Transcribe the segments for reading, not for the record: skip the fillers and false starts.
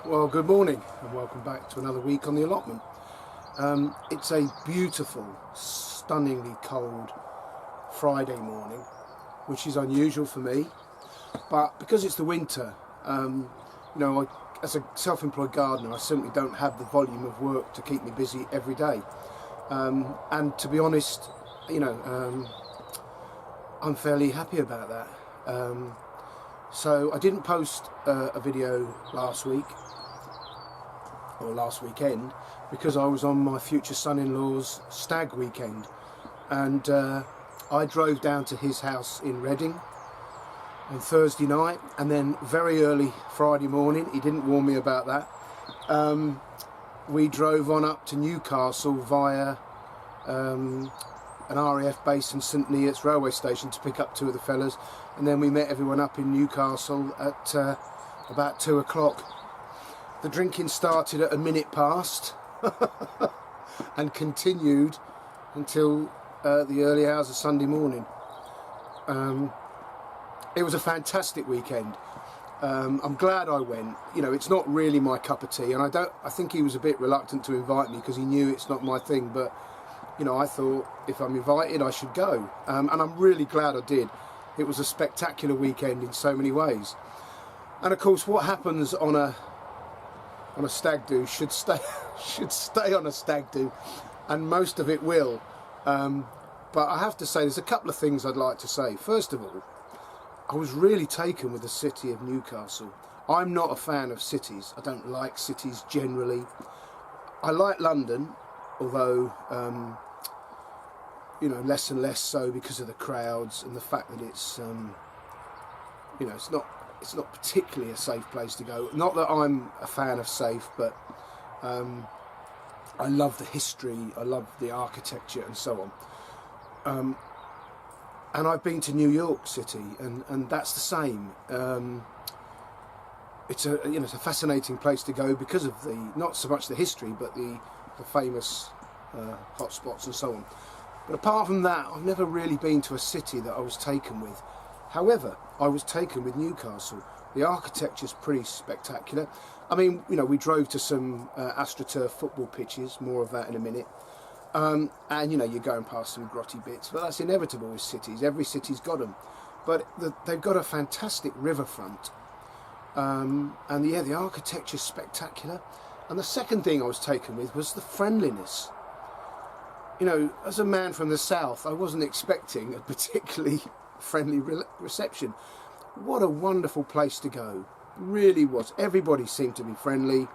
Well, good morning and welcome back to another week on the allotment. It's a beautiful, stunningly cold Friday morning, which is unusual for me, but because it's the winter, as a self-employed gardener, I simply don't have the volume of work to keep me busy every day. And to be honest, I'm fairly happy about that. So I didn't post a video last week or last weekend because I was on my future son-in-law's stag weekend, and I drove down to his house in Reading on Thursday night, and then very early Friday morning, he didn't warn me about that, we drove on up to Newcastle via an RAF base in St Neots railway station to pick up two of the fellas, and then we met everyone up in Newcastle at about 2 o'clock. The drinking started at a minute past and continued until the early hours of Sunday morning. It was a fantastic weekend. I'm glad I went. It's not really my cup of tea, and I think he was a bit reluctant to invite me because he knew it's not my thing, but I thought if I'm invited I should go, and I'm really glad I did. It was a spectacular weekend in so many ways. And of course, what happens on a stag do should stay on a stag do, and most of it will. But I have to say, there's a couple of things I'd like to say. First of all, I was really taken with the city of Newcastle. I'm not a fan of cities. I don't like cities generally. I like London, although less and less so because of the crowds and the fact that it's it's not particularly a safe place to go. Not that I'm a fan of safe, but I love the history, I love the architecture and so on. And I've been to New York City, and that's the same. It's a fascinating place to go because of not so much the history, but the famous hot spots and so on. But apart from that, I've never really been to a city that I was taken with. However, I was taken with Newcastle. The architecture's pretty spectacular. I mean, we drove to some AstroTurf football pitches, more of that in a minute. And you're going past some grotty bits, but that's inevitable with cities. Every city's got them. But they've got a fantastic riverfront. The architecture's spectacular. And the second thing I was taken with was the friendliness. As a man from the south, I wasn't expecting a particularly friendly reception. What a wonderful place to go. It really was. Everybody seemed to be friendly.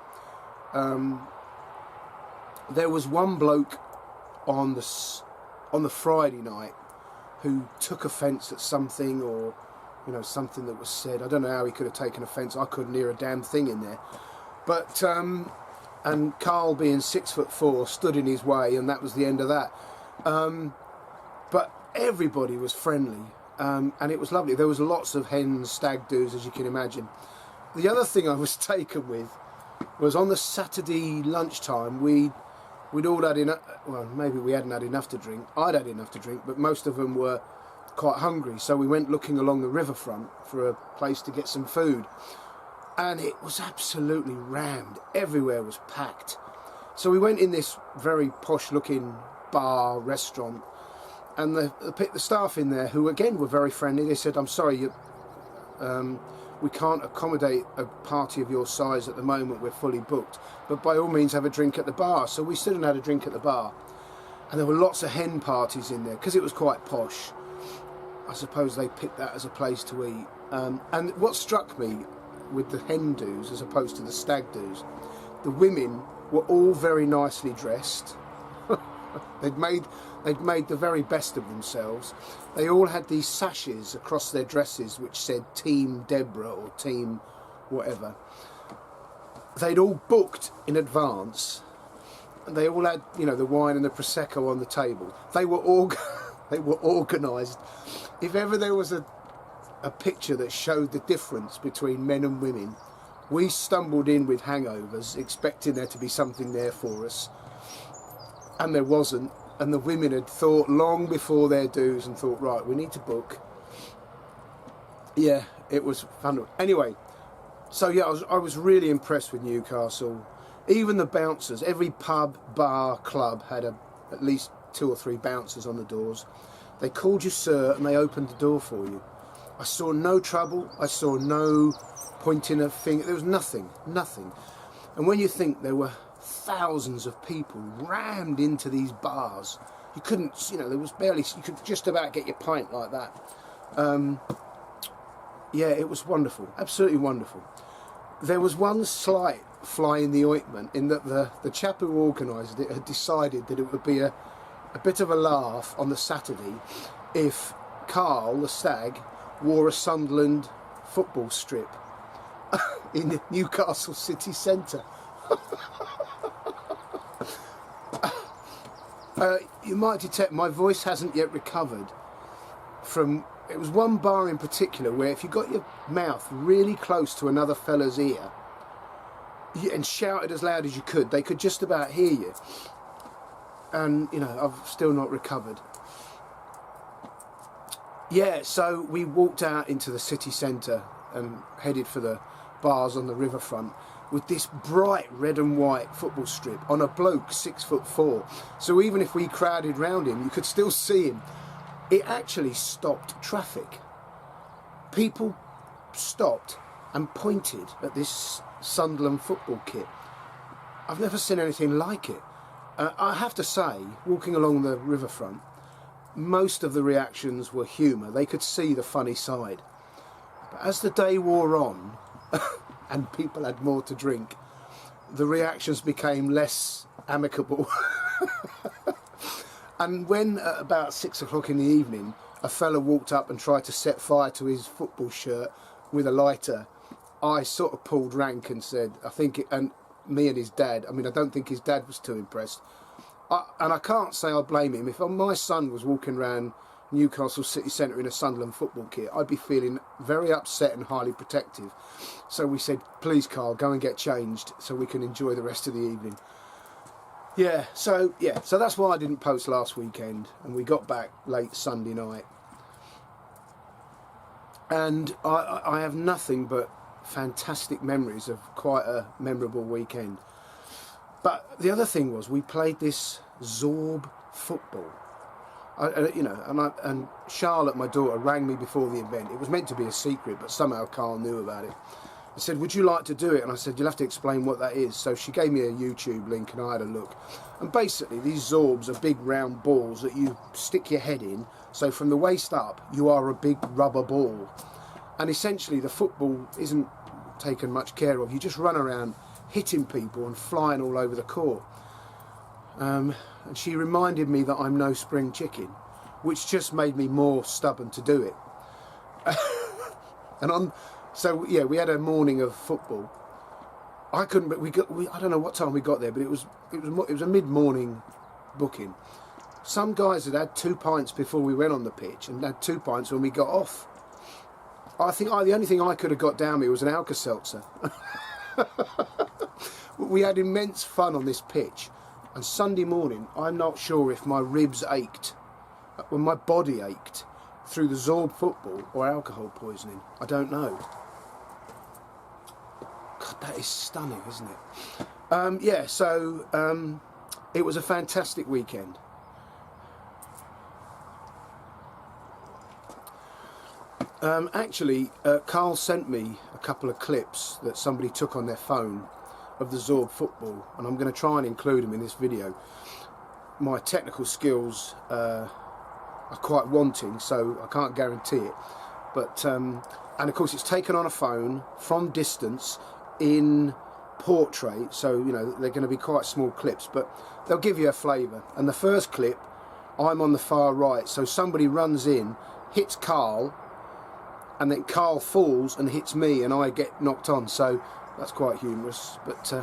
There was one bloke on the Friday night who took offence at something, or something that was said. I don't know how he could have taken offence. I couldn't hear a damn thing in there. But and Carl, being 6'4", stood in his way, and that was the end of that. But everybody was friendly, and it was lovely. There was lots of hen stag do's, as you can imagine. The other thing I was taken with was on the Saturday lunchtime, we'd all had enough. Well, maybe we hadn't had enough to drink. I'd had enough to drink, but most of them were quite hungry. So we went looking along the riverfront for a place to get some food. And it was absolutely rammed. Everywhere was packed. So we went in this very posh-looking bar, restaurant, and the staff in there, who again were very friendly, they said, "I'm sorry, we can't accommodate a party of your size at the moment. We're fully booked. But by all means, have a drink at the bar." So we stood and had a drink at the bar, and there were lots of hen parties in there because it was quite posh. I suppose they picked that as a place to eat. And what struck me with the hen do's as opposed to the stag do's, the women were all very nicely dressed. They'd made the very best of themselves. They all had these sashes across their dresses which said Team Deborah or Team whatever. They'd all booked in advance, and they all had the wine and the prosecco on the table. They were organised. If ever there was a picture that showed the difference between men and women, we stumbled in with hangovers expecting there to be something there for us, and there wasn't. And the women had thought long before their dues and thought, right, we need to book. Yeah, it was fun. Anyway, So yeah, I was really impressed with Newcastle. Even the bouncers, every pub, bar, club had at least 2 or 3 bouncers on the doors. They called you sir and they opened the door for you. I saw no trouble, I saw no pointing a finger, there was nothing. And when you think there were thousands of people rammed into these bars, you couldn't, there was barely, you could just about get your pint like that. Yeah, it was wonderful, absolutely wonderful. There was one slight fly in the ointment in that the chap who organised it had decided that it would be a bit of a laugh on the Saturday if Carl, the stag, wore a Sunderland football strip in the Newcastle city centre. You might detect my voice hasn't yet recovered from... It was one bar in particular where if you got your mouth really close to another fella's ear and shouted as loud as you could, they could just about hear you. And, I've still not recovered. Yeah, so we walked out into the city centre and headed for the bars on the riverfront with this bright red and white football strip on a bloke 6'4". So even if we crowded round him, you could still see him. It actually stopped traffic. People stopped and pointed at this Sunderland football kit. I've never seen anything like it. I have to say, walking along the riverfront, most of the reactions were humour. They could see the funny side. But as the day wore on and people had more to drink, the reactions became less amicable. And when at about 6 o'clock in the evening a fella walked up and tried to set fire to his football shirt with a lighter, I sort of pulled rank and said, and me and his dad, I don't think his dad was too impressed. And I can't say I blame him. If my son was walking around Newcastle city centre in a Sunderland football kit, I'd be feeling very upset and highly protective. So we said, please Carl, go and get changed so we can enjoy the rest of the evening. So that's why I didn't post last weekend, and we got back late Sunday night. And I have nothing but fantastic memories of quite a memorable weekend. But the other thing was, we played this Zorb football. And Charlotte, my daughter, rang me before the event. It was meant to be a secret, but somehow Carl knew about it. I said, would you like to do it? And I said, you'll have to explain what that is. So she gave me a YouTube link and I had a look. And basically, these Zorbs are big round balls that you stick your head in. So from the waist up, you are a big rubber ball. And essentially, the football isn't taken much care of. You just run around hitting people and flying all over the court. And she reminded me that I'm no spring chicken, which just made me more stubborn to do it. So yeah, we had a morning of football. I couldn't, but I don't know what time we got there, but it was a mid-morning booking. Some guys had 2 pints before we went on the pitch and had 2 pints when we got off. I think the only thing I could have got down me was an Alka-Seltzer. We had immense fun on this pitch, and Sunday morning, I'm not sure if my ribs ached, when my body ached, through the Zorb football or alcohol poisoning. I don't know. God, that is stunning, isn't it? It was a fantastic weekend. Actually, Carl sent me a couple of clips that somebody took on their phone of the Zorb football, and I'm going to try and include them in this video. My technical skills are quite wanting, so I can't guarantee it. But and of course, it's taken on a phone from distance in portrait, so they're going to be quite small clips, but they'll give you a flavour. And the first clip, I'm on the far right, so somebody runs in, hits Carl, and then Carl falls and hits me and I get knocked on, so that's quite humorous. But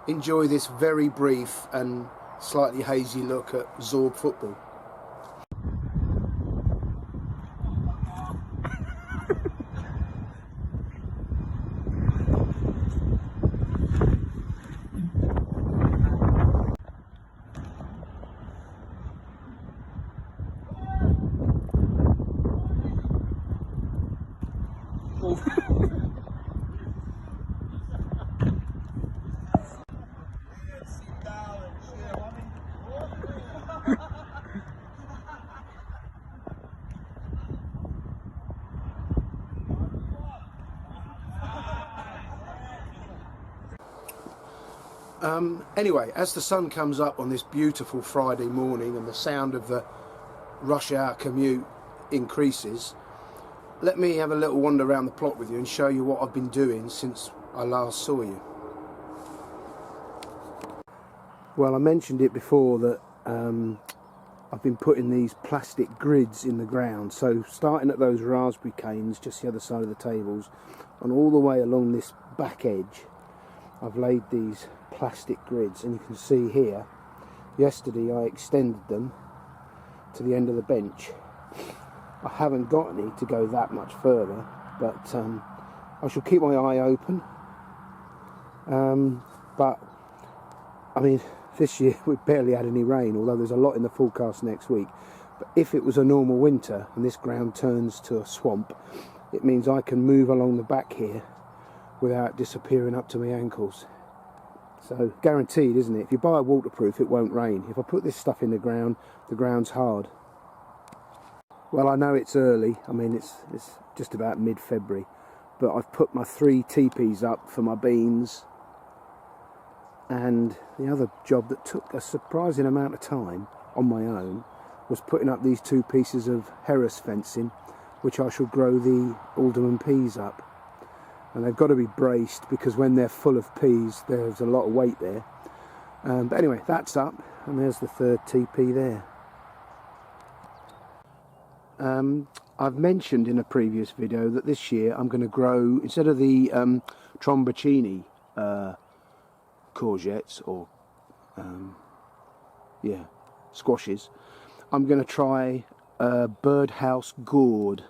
enjoy this very brief and slightly hazy look at Zorb football. Anyway, as the sun comes up on this beautiful Friday morning and the sound of the rush hour commute increases, let me have a little wander around the plot with you and show you what I've been doing since I last saw you. Well, I mentioned it before that I've been putting these plastic grids in the ground. So starting at those raspberry canes just the other side of the tables and all the way along this back edge, I've laid these plastic grids, and you can see here, yesterday I extended them to the end of the bench. I haven't got any to go that much further, but I shall keep my eye open. But I mean, this year we've barely had any rain, although there's a lot in the forecast next week. But if it was a normal winter and this ground turns to a swamp, it means I can move along the back here without disappearing up to my ankles. So guaranteed, isn't it? If you buy a waterproof, it won't rain. If I put this stuff in the ground's hard. Well, I know it's early. I mean, it's just about mid-February, but I've put my 3 teepees up for my beans. And the other job that took a surprising amount of time on my own was putting up these 2 pieces of Harris fencing, which I shall grow the alderman peas up. And they've got to be braced because when they're full of peas, there's a lot of weight there. But anyway, that's up, and there's the 3rd TP there. I've mentioned in a previous video that this year I'm going to grow, instead of the Tromboncini courgettes or squashes, I'm going to try birdhouse gourd.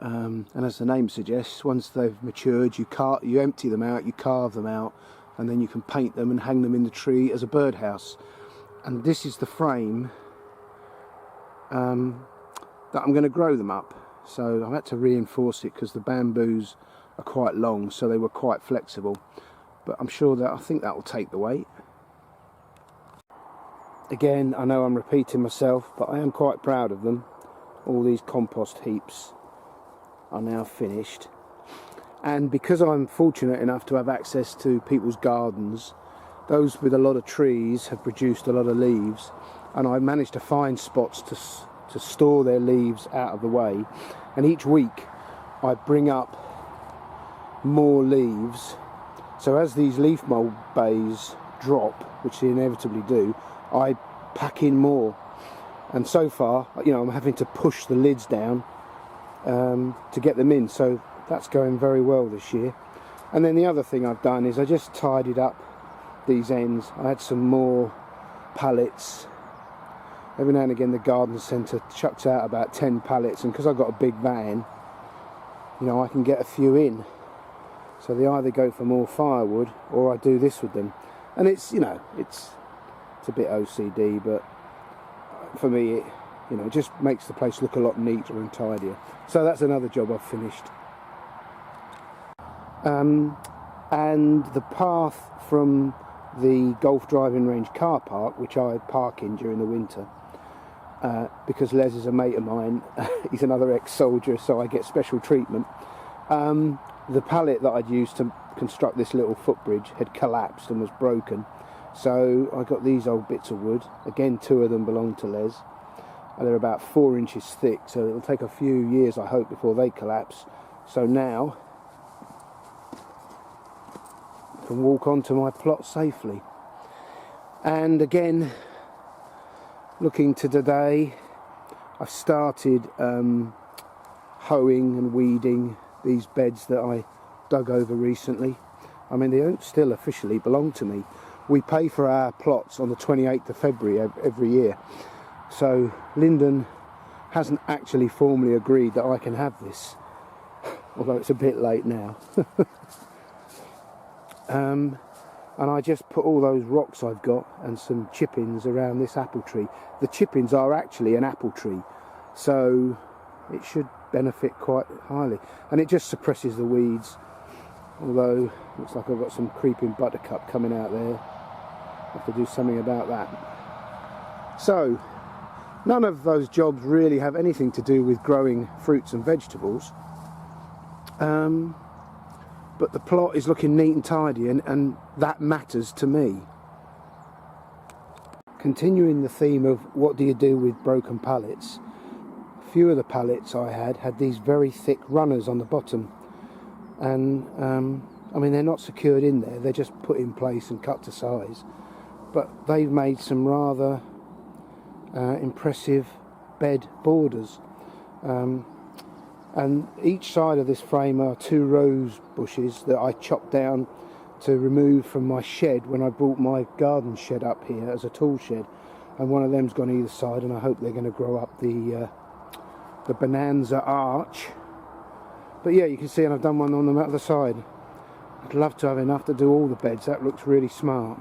And as the name suggests, once they've matured, you empty them out, you carve them out, and then you can paint them and hang them in the tree as a birdhouse. And this is the frame that I'm going to grow them up. So I've had to reinforce it because the bamboos are quite long, so they were quite flexible. But I'm sure that I think that will take the weight. Again, I know I'm repeating myself, but I am quite proud of them. All these compost heaps are now finished, and because I'm fortunate enough to have access to people's gardens, those with a lot of trees have produced a lot of leaves, and I managed to find spots to store their leaves out of the way, and each week I bring up more leaves. So as these leaf mould bays drop, which they inevitably do, I pack in more, and so far, you know, I'm having to push the lids down to get them in, so that's going very well this year. And then the other thing I've done is I just tidied up these ends. I had some more pallets. Every now and again the garden centre chucks out about 10 pallets, and because I've got a big van, you know, I can get a few in. So they either go for more firewood or I do this with them. And it's, you know, it's a bit OCD, but for me it, you know, it just makes the place look a lot neater and tidier. So that's another job I've finished. And the path from the golf driving range car park, which I park in during the winter, because Les is a mate of mine, he's another ex-soldier, so I get special treatment. The pallet that I'd used to construct this little footbridge had collapsed and was broken. So I got these old bits of wood. Again, 2 of them belong to Les. They're about 4 inches thick, so it'll take a few years, I hope, before they collapse. So now I can walk onto my plot safely. And again, looking to today, I've started hoeing and weeding these beds that I dug over recently. I mean, they don't still officially belong to me. We pay for our plots on the 28th of February every year. So Lyndon hasn't actually formally agreed that I can have this, although it's a bit late now. And I just put all those rocks I've got and some chippings around this apple tree. The chippings are actually an apple tree, so it should benefit quite highly. And it just suppresses the weeds, although looks like I've got some creeping buttercup coming out there. I have to do something about that. So none of those jobs really have anything to do with growing fruits and vegetables. but the plot is looking neat and tidy, and that matters to me. Continuing the theme of what do you do with broken pallets, a few of the pallets I had these very thick runners on the bottom, and I mean, they're not secured in there, they're just put in place and cut to size, but they've made some rather impressive bed borders, and each side of this frame are 2 rose bushes that I chopped down to remove from my shed when I brought my garden shed up here as a tool shed, and one of them's gone either side, and I hope they're going to grow up the bonanza arch. But yeah, you can see, and I've done one on the other side. I'd love to have enough to do all the beds. That looks really smart.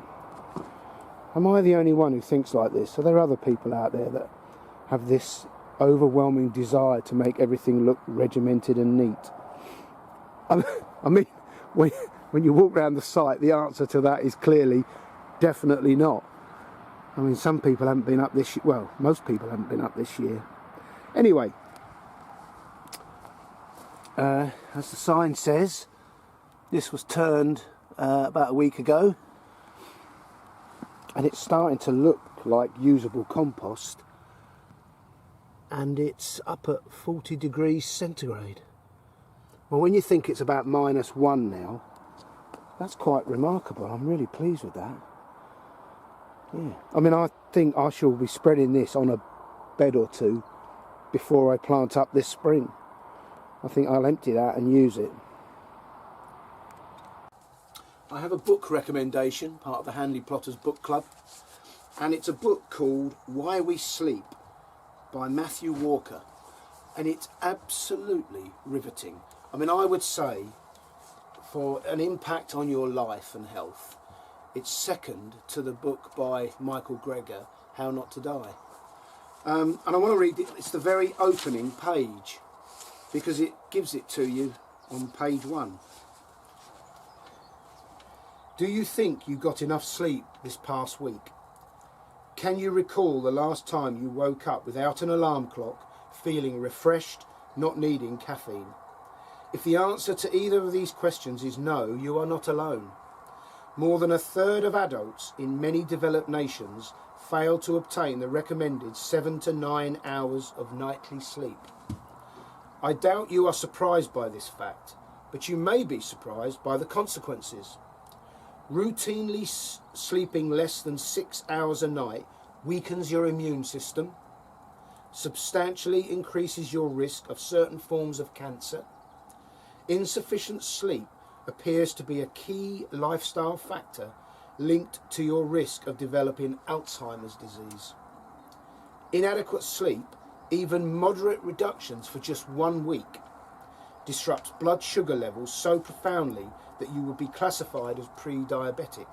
Am I the only one who thinks like this? Are there other people out there that have this overwhelming desire to make everything look regimented and neat? I mean, when you walk around the site, the answer to that is clearly, definitely not. I mean, some people haven't been up this year. Well, most people haven't been up this year. Anyway, as the sign says, this was turned about a week ago, and it's starting to look like usable compost, and it's up at 40 degrees centigrade. Well, when you think it's about -1 now, that's quite remarkable. I'm really pleased with that. Yeah, I mean, I think I shall be spreading this on a bed or 2 before I plant up this spring. I think I'll empty that and use it. I have a book recommendation, part of the Hanley Plotters Book Club, and it's a book called Why We Sleep by Matthew Walker, and it's absolutely riveting. I mean, I would say for an impact on your life and health, it's second to the book by Michael Greger, How Not to Die. And I want to read it. It's the very opening page, because it gives it to you on page 1. Do you think you got enough sleep this past week? Can you recall the last time you woke up without an alarm clock, feeling refreshed, not needing caffeine? If the answer to either of these questions is no, you are not alone. More than 1/3 of adults in many developed nations fail to obtain the recommended 7 to 9 hours of nightly sleep. I doubt you are surprised by this fact, but you may be surprised by the consequences. Routinely sleeping less than 6 hours a night weakens your immune system, substantially increases your risk of certain forms of cancer. Insufficient sleep appears to be a key lifestyle factor linked to your risk of developing Alzheimer's disease. Inadequate sleep, even moderate reductions for just 1 week, disrupts blood sugar levels so profoundly that you would be classified as pre-diabetic.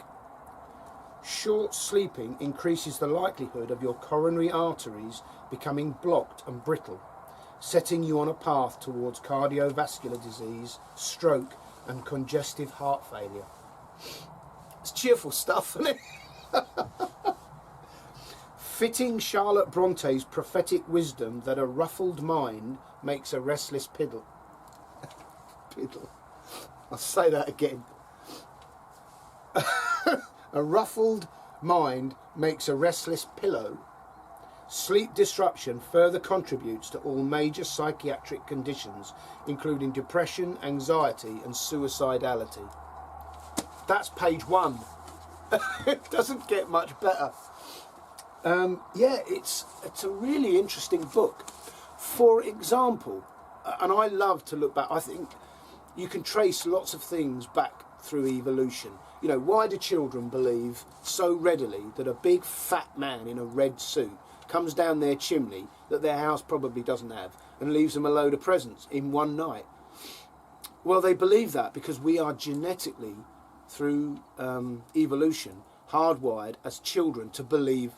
Short sleeping increases the likelihood of your coronary arteries becoming blocked and brittle, setting you on a path towards cardiovascular disease, stroke and congestive heart failure. It's cheerful stuff, isn't it? Fitting Charlotte Bronte's prophetic wisdom that a ruffled mind makes a restless piddle. Piddle. I'll say that again. A ruffled mind makes a restless pillow. Sleep disruption further contributes to all major psychiatric conditions, including depression, anxiety and suicidality. That's page 1. It doesn't get much better. Yeah, it's a really interesting book. For example, and I love to look back, I think you can trace lots of things back through evolution. You know, why do children believe so readily that a big fat man in a red suit comes down their chimney that their house probably doesn't have and leaves them a load of presents in one night? Well, they believe that because we are genetically, through evolution, hardwired as children to believe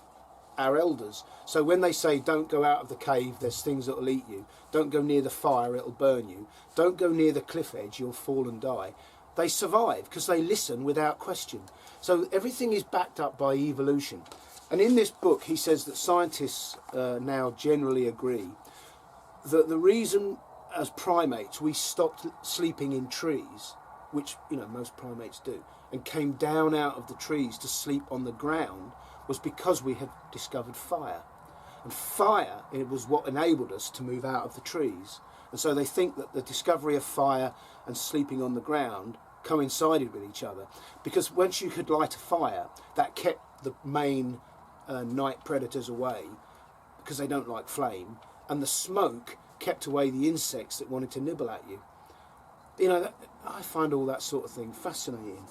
our elders. So when they say don't go out of the cave, there's things that will eat you, don't go near the fire, it'll burn you, don't go near the cliff edge, you'll fall and die, they survive because they listen without question. So everything is backed up by evolution. And in this book he says that scientists now generally agree that the reason as primates we stopped sleeping in trees which most primates do, and came down out of the trees to sleep on the ground, was because we had discovered fire. And fire, it was what enabled us to move out of the trees. And so they think that the discovery of fire and sleeping on the ground coincided with each other, because once you could light a fire, that kept the main night predators away, because they don't like flame, and the smoke kept away the insects that wanted to nibble at you. I find all that sort of thing fascinating.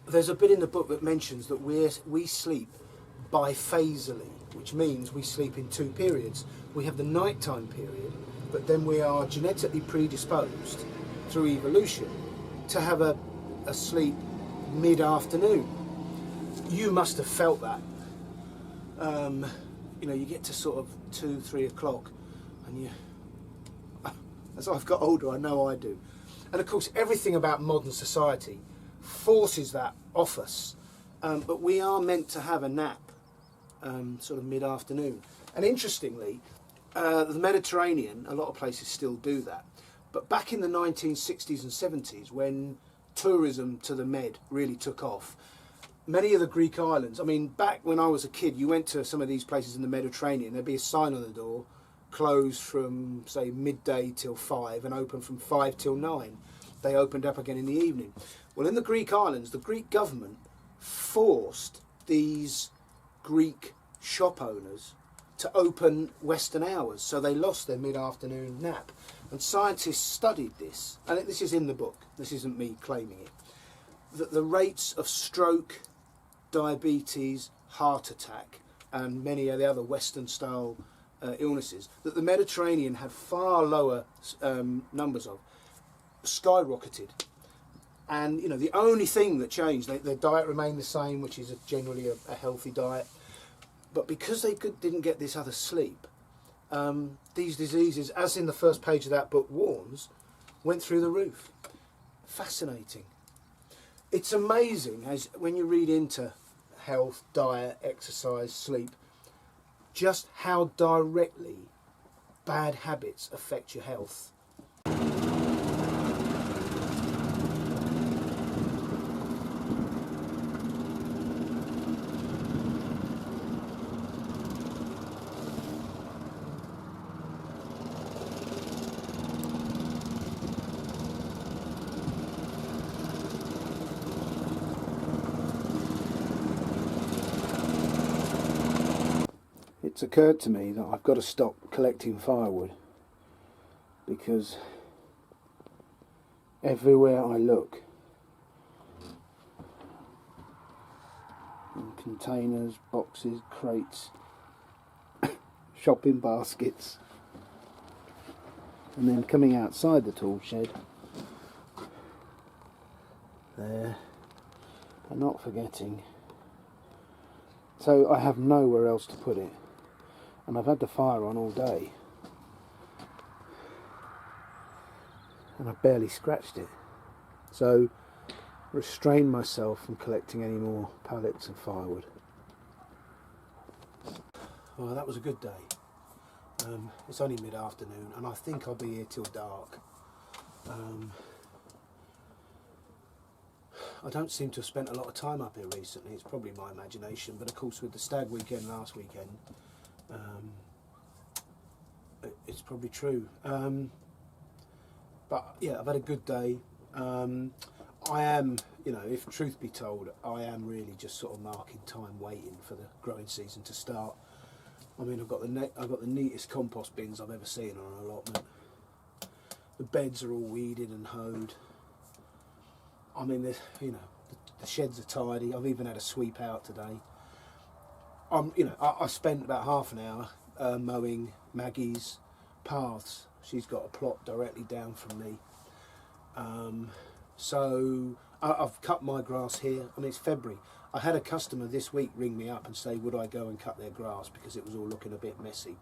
There's a bit in the book that mentions that we sleep biphasally, which means we sleep in two periods. We have the nighttime period, but then we are genetically predisposed through evolution to have a sleep mid-afternoon. You must have felt that. You get to sort of 2, 3 o'clock, and as I've got older, I know I do. And of course, everything about modern society forces that off us, but we are meant to have a nap sort of mid-afternoon. And interestingly, the Mediterranean, a lot of places still do that, but back in the 1960s and 70s, when tourism to the Med really took off, many of the Greek islands, back when I was a kid, you went to some of these places in the Mediterranean, there'd be a sign on the door, closed from say midday till 5 and open from 5 till 9. They opened up again in the evening. Well, in the Greek islands, the Greek government forced these Greek shop owners to open Western hours, so they lost their mid-afternoon nap. And scientists studied this, and this is in the book, this isn't me claiming it, that the rates of stroke, diabetes, heart attack, and many of the other Western-style illnesses, that the Mediterranean had far lower numbers of, skyrocketed. And the only thing that changed, their diet remained the same, which is generally a healthy diet, but because they didn't get this other sleep, these diseases, as in the first page of that book warns, went through the roof. Fascinating. It's amazing as when you read into health, diet, exercise, sleep, just how directly bad habits affect your health. It's occurred to me that I've got to stop collecting firewood, because everywhere I look, in containers, boxes, crates, shopping baskets, and then coming outside the tool shed, there, and not forgetting So I have nowhere else to put it, and I've had the fire on all day and I barely scratched it. So restrain myself from collecting any more pallets and firewood. Well, that was a good day. It's only mid-afternoon and I think I'll be here till dark. I don't seem to have spent a lot of time up here recently. It's probably my imagination, but of course with the stag weekend last weekend, it's probably true. But yeah, I've had a good day. I am, you know, if truth be told, I am really just sort of marking time, waiting for the growing season to start. I mean, I've got the neatest compost bins I've ever seen on an allotment. The beds are all weeded and hoed. I mean, you know, the sheds are tidy. I've even had a sweep out today. You know, I spent about half an hour mowing Maggie's paths. She's got a plot directly down from me. So I've cut my grass here. I mean, it's February. I had a customer this week ring me up and say, would I go and cut their grass because it was all looking a bit messy.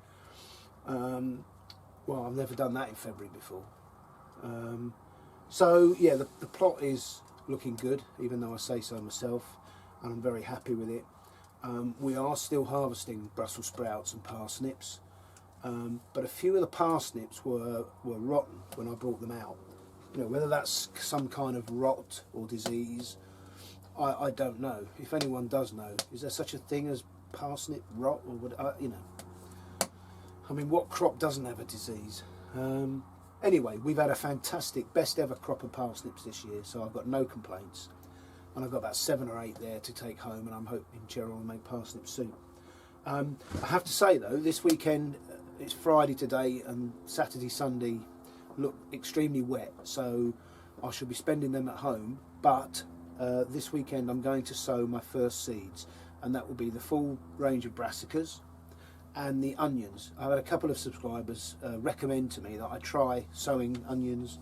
Well, I've never done that in February before. So yeah, the plot is looking good, even though I say so myself, and I'm very happy with it. We are still harvesting Brussels sprouts and parsnips, but a few of the parsnips were rotten when I brought them out. You know, whether that's some kind of rot or disease, I don't know. If anyone does know, is there such a thing as parsnip rot, or would you know? I mean, what crop doesn't have a disease? Anyway, we've had a fantastic, best ever crop of parsnips this year, so I've got no complaints. And I've got about 7 or 8 there to take home, and I'm hoping Cheryl will make parsnip soup. I have to say though, this weekend, it's Friday today, and Saturday, Sunday look extremely wet, so I shall be spending them at home. But this weekend I'm going to sow my first seeds, and that will be the full range of brassicas and the onions. I've had a couple of subscribers recommend to me that I try sowing onions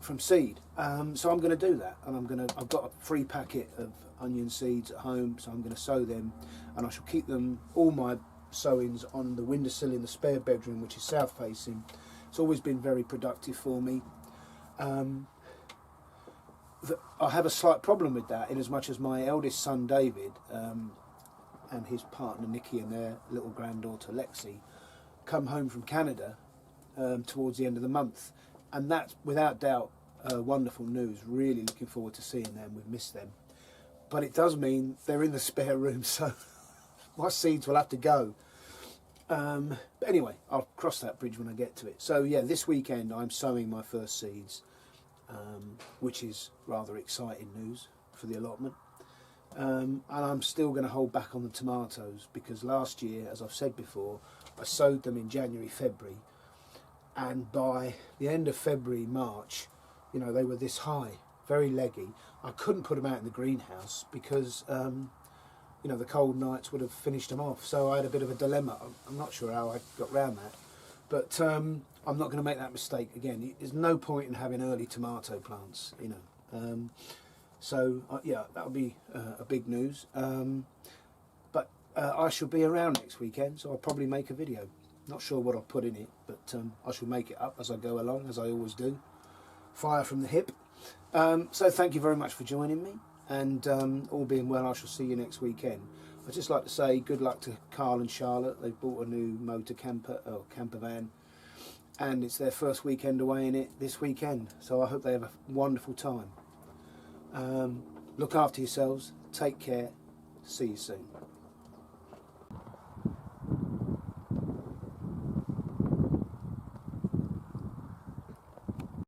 from seed, so I'm going to do that, and I've got a free packet of onion seeds at home, so I'm going to sow them, and I shall keep them, all my sowings, on the windowsill in the spare bedroom, which is south facing. It's always been very productive for me. I have a slight problem with that, in as much as my eldest son David and his partner Nikki and their little granddaughter Lexi come home from Canada towards the end of the month, and that's without doubt wonderful news. Really looking forward to seeing them. We've missed them, but it does mean they're in the spare room, so my seeds will have to go. But anyway, I'll cross that bridge when I get to it. So yeah, this weekend I'm sowing my first seeds, which is rather exciting news for the allotment. And I'm still going to hold back on the tomatoes, because last year, as I've said before, I sowed them in January, February, and by the end of February, March, you know, they were this high, very leggy. I couldn't put them out in the greenhouse because you know, the cold nights would have finished them off, so I had a bit of a dilemma. I'm not sure how I got round that, but I'm not going to make that mistake again. There's no point in having early tomato plants, you know. So yeah, that'll be a big news. But I shall be around next weekend, so I'll probably make a video. Not sure what I'll put in it, but I shall make it up as I go along, as I always do. Fire from the hip. So thank you very much for joining me, and all being well, I shall see you next weekend. I'd just like to say good luck to Carl and Charlotte. They've bought a new motor camper, or camper van, and it's their first weekend away in it this weekend, so I hope they have a wonderful time. Look after yourselves, take care, see you soon.